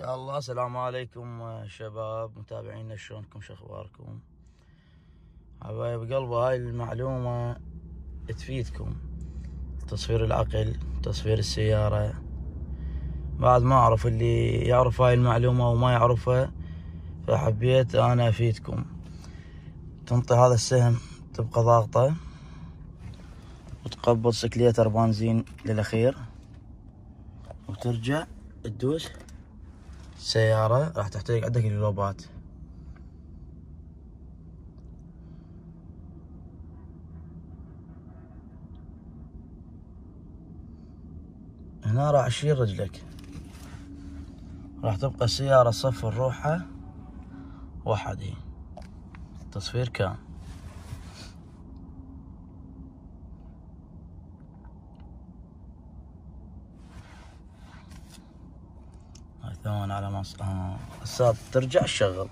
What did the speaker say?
يا الله، السلام عليكم شباب متابعينا، شلونكم؟ شخباركم حبايب قلبي؟ هاي المعلومة تفيدكم، تصفير العقل، تصفير السيارة. بعد ما أعرف اللي يعرف هاي المعلومة وما يعرفها، فحبيت أنا أفيدكم. تنطي هذا السهم، تبقى ضاغطة وتقبض سكليتر بنزين للأخير، وترجع تدوس السيارة. راح تحتاج عندك اللوبات. هنا راح تشيل رجلك، راح تبقى السيارة صفر روحها وحدي. التصفير كان هاي ثواني على ما هسه ترجع تشغل.